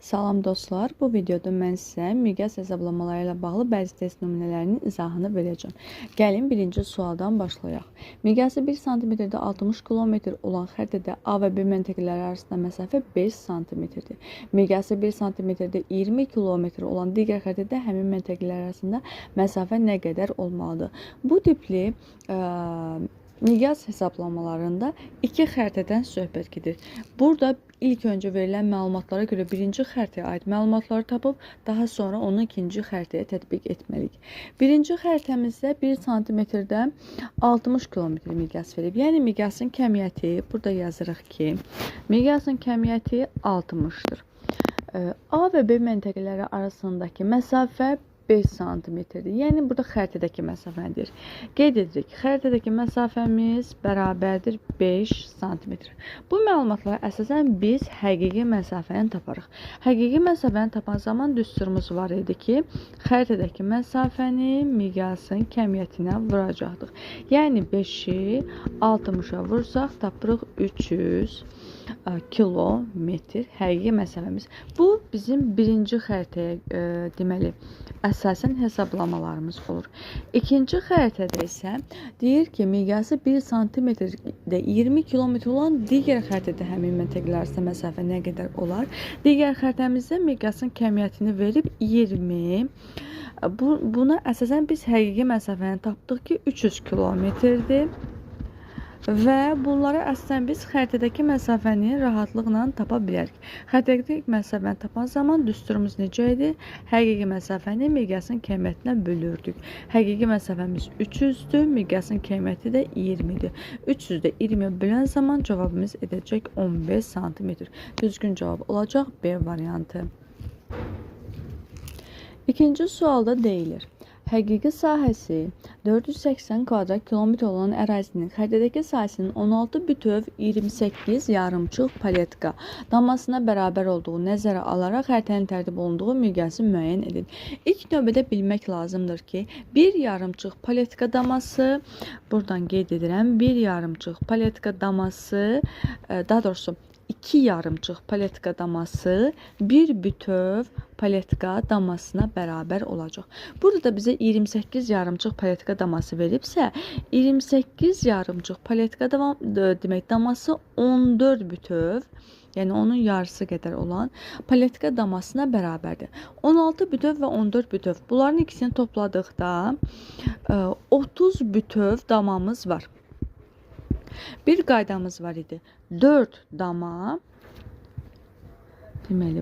Salam dostlar, bu videoda mən sizə miqyas hesablamaları ilə bağlı bəzi test nümunələrinin izahını verəcəm. Gəlin birinci sualdan başlayaq. Miqyası 1 cm-də 60 km olan xəritədə A və B məntəqələri arasında məsafə 5 cm-dir. Miqyası 1 cm-də 20 km olan digər xəritədə həmin məntəqələr arasında məsafə nə qədər olmalıdır? Bu tipli miqyas hesablamalarında iki xəritədən söhbət gedir. Burada ilk öncə verilən məlumatlara görə birinci xəritəyə aid məlumatları tapıb, daha sonra onu ikinci xəritəyə tətbiq etməliyik. Birinci xəritəmizdə 1 cm-də 60 km miqyas verib. Yəni miqyasın kəmiyyəti, burada yazırıq ki, miqyasın kəmiyyəti 60-dır. A və B məntəqələri arasındakı məsafə 5 cm-dir. Yəni burada xəritədəki məsafədir. Qeyd edirik, xəritədəki məsafəmiz bərabərdir 5 cm. Bu məlumatlara əsasən biz həqiqi məsafəni taparıq. Həqiqi məsafəni tapan zaman düsturumuz var idi ki, xəritədəki məsafəni miqyasın kəmiyyətinə vuracaqdıq. Yəni 5-i 60-a vursaq tapırıq 300 kilometr həqiqi məsafəmiz. Bu bizim birinci xəritəyə deməli əsasən hesablamalarımız olur. İkinci xəritədə isə deyir ki, miqyası 1 cm-də 20 km olan digər xəritədə həmin məntəqələr arasında məsafə nə qədər olar? Digər xəritəmizdə miqyasın kəmiyyətini verib 20. Buna əsasən biz həqiqi məsafəni tapdıq ki, 300 km-dir. Və bunları əsasən biz xəritədəki məsafəni rahatlıqla tapa bilərik. Xəritədəki məsafəni tapan zaman düsturumuz necə idi? Həqiqi məsafəni miqyasın kəmiyyətinə bölürdük. Həqiqi məsafəmiz 300-dür, miqyasın kəmiyyəti də 20-dir. 300-də 20-yə bölən zaman cavabımız edəcək 15 cm. Düzgün cavab olacaq B variantı. İkinci sualda deyilir. Həqiqi sahəsi 480 kvadrat kilometr olan ərazinin xəritədəki sahəsinin 16,28 yarımçıq paletka damasına bərabər olduğu nəzərə alaraq xəritənin tərtib olunduğu miqyası müəyyən edin. İlk növbədə bilmək lazımdır ki, bir yarımçıq paletka daması, buradan qeyd edirəm, bir yarımçıq paletka daması, daha doğrusu 2 yarımçıq paletka daması bir bütöv paletka damasına bərabər olacaq. Burada da bizə 28 yarımçıq paletka daması veribsə, 28 yarımçıq paletka daması 14 bütöv, yəni onun yarısı qədər olan paletka damasına bərabərdir. 16 bütöv və 14 bütöv. Bunların ikisini topladıqda 30 bütöv damamız var. Bir qaydamız var idi. 4 dama, deməli